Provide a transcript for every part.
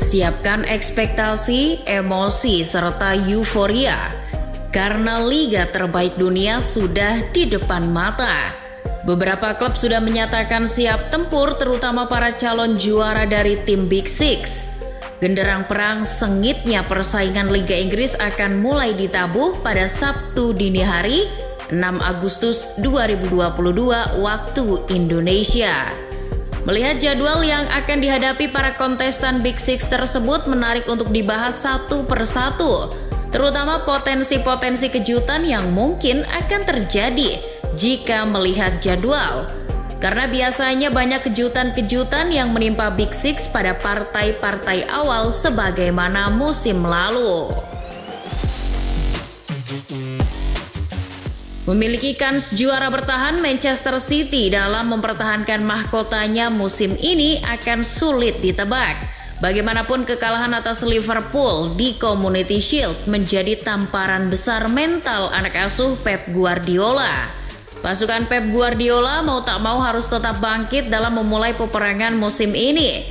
Siapkan ekspektasi, emosi, serta euforia karena liga terbaik dunia sudah di depan mata. Beberapa klub sudah menyatakan siap tempur, terutama para calon juara dari tim Big Six. Genderang perang sengitnya persaingan Liga Inggris akan mulai ditabuh pada Sabtu dini hari 6 Agustus 2022 waktu Indonesia. Melihat jadwal yang akan dihadapi para kontestan Big Six tersebut menarik untuk dibahas satu persatu, terutama potensi-potensi kejutan yang mungkin akan terjadi jika melihat jadwal. Karena biasanya banyak kejutan-kejutan yang menimpa Big Six pada partai-partai awal sebagaimana musim lalu. Memiliki kans juara bertahan, Manchester City dalam mempertahankan mahkotanya musim ini akan sulit ditebak. Bagaimanapun kekalahan atas Liverpool di Community Shield menjadi tamparan besar mental anak asuh Pep Guardiola. Pasukan Pep Guardiola mau tak mau harus tetap bangkit dalam memulai peperangan musim ini.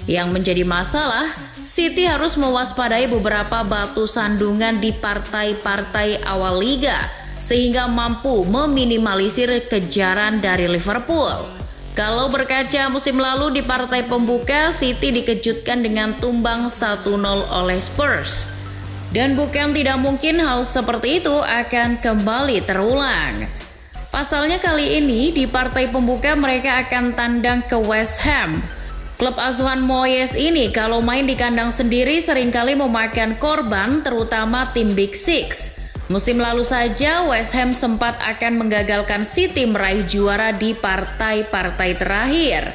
Yang menjadi masalah, City harus mewaspadai beberapa batu sandungan di partai-partai awal liga sehingga mampu meminimalisir kejaran dari Liverpool. Kalau berkaca musim lalu di partai pembuka, City dikejutkan dengan tumbang 1-0 oleh Spurs. Dan bukan tidak mungkin hal seperti itu akan kembali terulang. Pasalnya kali ini di partai pembuka mereka akan tandang ke West Ham. Klub asuhan Moyes ini kalau main di kandang sendiri seringkali memakan korban, terutama tim Big Six. Musim lalu saja West Ham sempat akan menggagalkan City meraih juara di partai-partai terakhir.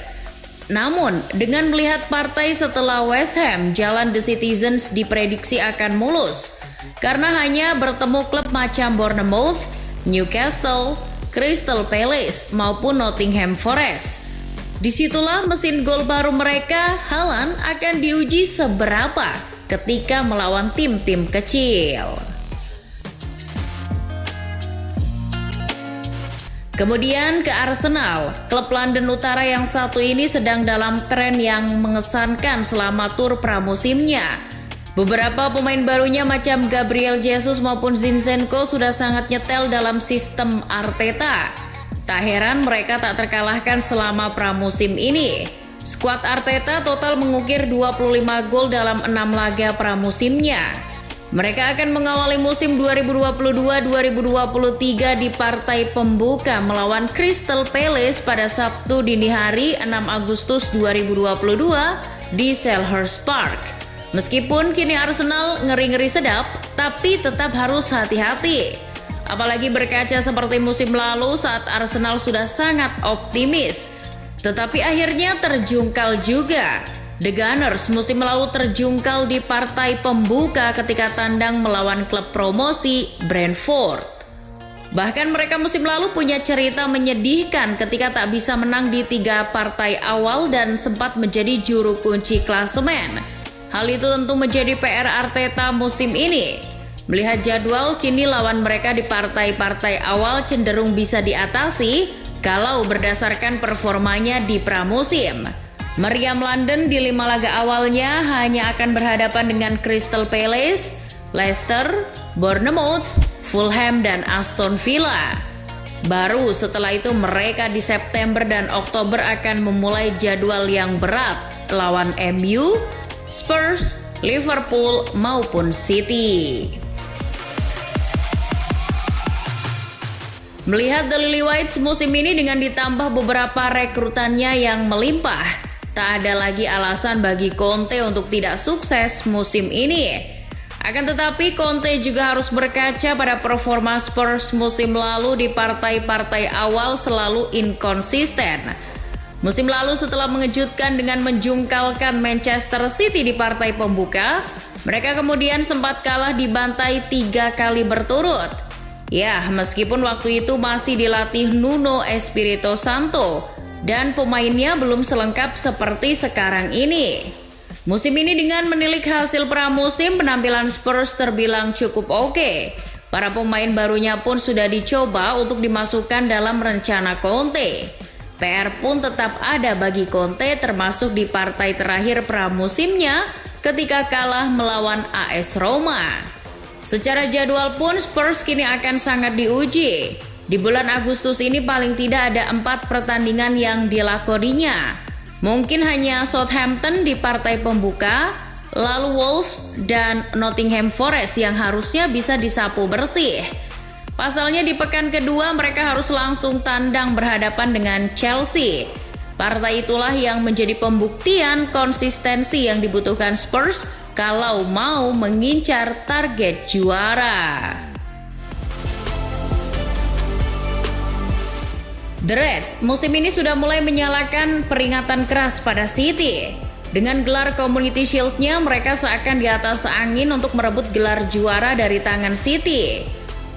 Namun, dengan melihat partai setelah West Ham, jalan The Citizens diprediksi akan mulus. Karena hanya bertemu klub macam Bournemouth, Newcastle, Crystal Palace maupun Nottingham Forest. Disitulah mesin gol baru mereka, Haaland, akan diuji seberapa ketika melawan tim-tim kecil. Kemudian ke Arsenal, klub London Utara yang satu ini sedang dalam tren yang mengesankan selama tur pramusimnya. Beberapa pemain barunya macam Gabriel Jesus maupun Zinchenko sudah sangat nyetel dalam sistem Arteta. Tak heran mereka tak terkalahkan selama pramusim ini. Skuad Arteta total mengukir 25 gol dalam 6 laga pramusimnya. Mereka akan mengawali musim 2022-2023 di partai pembuka melawan Crystal Palace pada Sabtu dini hari 6 Agustus 2022 di Selhurst Park. Meskipun kini Arsenal ngeri-ngeri sedap, tapi tetap harus hati-hati. Apalagi berkaca seperti musim lalu saat Arsenal sudah sangat optimis, tetapi akhirnya terjungkal juga. The Gunners musim lalu terjungkal di partai pembuka ketika tandang melawan klub promosi Brentford. Bahkan mereka musim lalu punya cerita menyedihkan ketika tak bisa menang di 3 partai awal dan sempat menjadi juru kunci klasemen. Hal itu tentu menjadi PR Arteta musim ini. Melihat jadwal, kini lawan mereka di partai-partai awal cenderung bisa diatasi kalau berdasarkan performanya di pramusim. Meriam London di 5 laga awalnya hanya akan berhadapan dengan Crystal Palace, Leicester, Bournemouth, Fulham, dan Aston Villa. Baru setelah itu mereka di September dan Oktober akan memulai jadwal yang berat lawan MU, Spurs, Liverpool, maupun City. Melihat The Lily Whites musim ini dengan ditambah beberapa rekrutannya yang melimpah, tak ada lagi alasan bagi Conte untuk tidak sukses musim ini. Akan tetapi Conte juga harus berkaca pada performa Spurs musim lalu di partai-partai awal selalu inkonsisten. Musim lalu setelah mengejutkan dengan menjungkalkan Manchester City di partai pembuka, mereka kemudian sempat kalah dibantai 3 kali berturut. Ya, meskipun waktu itu masih dilatih Nuno Espirito Santo dan pemainnya belum selengkap seperti sekarang ini. Musim ini dengan menilik hasil pramusim, penampilan Spurs terbilang cukup oke. Para pemain barunya pun sudah dicoba untuk dimasukkan dalam rencana Conte. PR pun tetap ada bagi Conte termasuk di partai terakhir pramusimnya ketika kalah melawan AS Roma. Secara jadwal pun Spurs kini akan sangat diuji. Di bulan Agustus ini paling tidak ada 4 pertandingan yang dilakoninya. Mungkin hanya Southampton di partai pembuka, lalu Wolves dan Nottingham Forest yang harusnya bisa disapu bersih. Pasalnya di pekan kedua mereka harus langsung tandang berhadapan dengan Chelsea. Partai itulah yang menjadi pembuktian konsistensi yang dibutuhkan Spurs kalau mau mengincar target juara. The Reds musim ini sudah mulai menyalakan peringatan keras pada City. Dengan gelar Community Shield-nya, mereka seakan di atas angin untuk merebut gelar juara dari tangan City.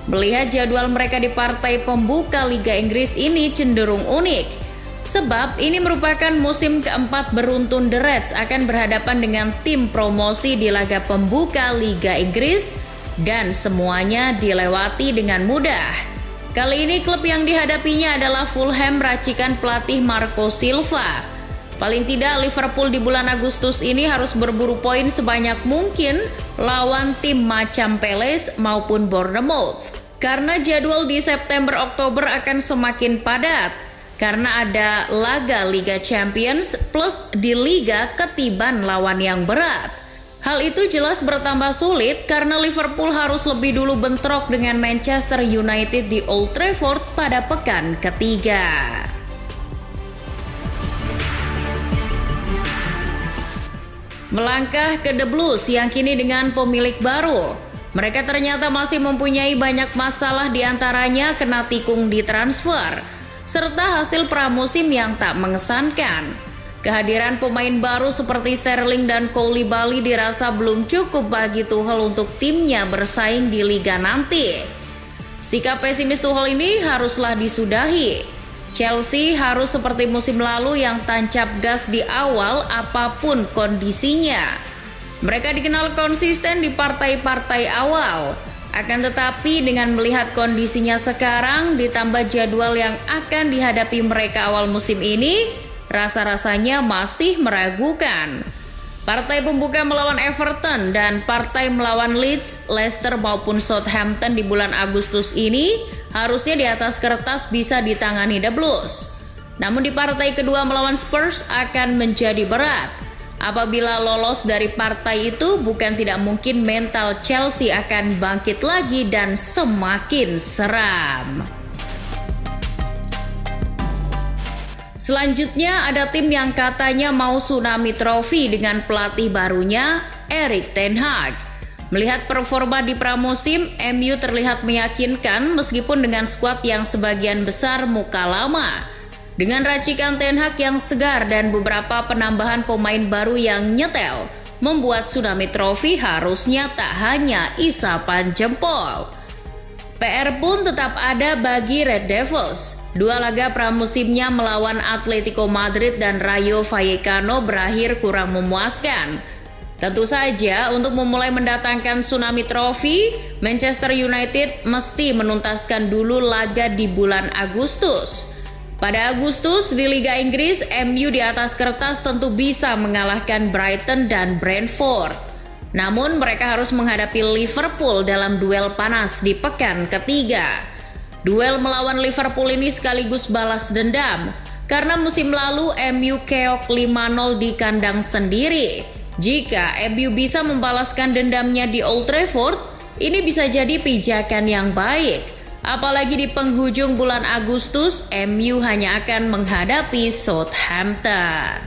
Melihat jadwal mereka di partai pembuka Liga Inggris ini cenderung unik. Sebab ini merupakan musim keempat beruntun The Reds akan berhadapan dengan tim promosi di laga pembuka Liga Inggris dan semuanya dilewati dengan mudah. Kali ini klub yang dihadapinya adalah Fulham racikan pelatih Marco Silva. Paling tidak Liverpool di bulan Agustus ini harus berburu poin sebanyak mungkin lawan tim macam Palace maupun Bournemouth. Karena jadwal di September-Oktober akan semakin padat. Karena ada laga Liga Champions plus di Liga ketiban lawan yang berat. Hal itu jelas bertambah sulit karena Liverpool harus lebih dulu bentrok dengan Manchester United di Old Trafford pada pekan ketiga. Melangkah ke The Blues yang kini dengan pemilik baru. Mereka ternyata masih mempunyai banyak masalah diantaranya kena tikung di transfer, serta hasil pramusim yang tak mengesankan. Kehadiran pemain baru seperti Sterling dan Koulibaly dirasa belum cukup bagi Tuchel untuk timnya bersaing di Liga nanti. Sikap pesimis Tuchel ini haruslah disudahi. Chelsea harus seperti musim lalu yang tancap gas di awal apapun kondisinya. Mereka dikenal konsisten di partai-partai awal. Akan tetapi dengan melihat kondisinya sekarang ditambah jadwal yang akan dihadapi mereka awal musim ini, rasa-rasanya masih meragukan. Partai pembuka melawan Everton dan partai melawan Leeds, Leicester maupun Southampton di bulan Agustus ini harusnya di atas kertas bisa ditangani The Blues. Namun di partai kedua melawan Spurs akan menjadi berat. Apabila lolos dari partai itu, bukan tidak mungkin mental Chelsea akan bangkit lagi dan semakin seram. Selanjutnya ada tim yang katanya mau tsunami trofi dengan pelatih barunya, Erik ten Hag. Melihat performa di pramusim, MU terlihat meyakinkan meskipun dengan skuad yang sebagian besar muka lama. Dengan racikan Ten Hag yang segar dan beberapa penambahan pemain baru yang nyetel, membuat tsunami trofi harusnya tak hanya isapan jempol. PR pun tetap ada bagi Red Devils. Dua laga pramusimnya melawan Atletico Madrid dan Rayo Vallecano berakhir kurang memuaskan. Tentu saja untuk memulai mendatangkan tsunami trofi, Manchester United mesti menuntaskan dulu laga di bulan Agustus. Pada Agustus di Liga Inggris, MU di atas kertas tentu bisa mengalahkan Brighton dan Brentford. Namun mereka harus menghadapi Liverpool dalam duel panas di pekan ketiga. Duel melawan Liverpool ini sekaligus balas dendam karena musim lalu MU keok 5-0 di kandang sendiri. Jika MU bisa membalaskan dendamnya di Old Trafford, ini bisa jadi pijakan yang baik. Apalagi di penghujung bulan Agustus, MU hanya akan menghadapi Southampton.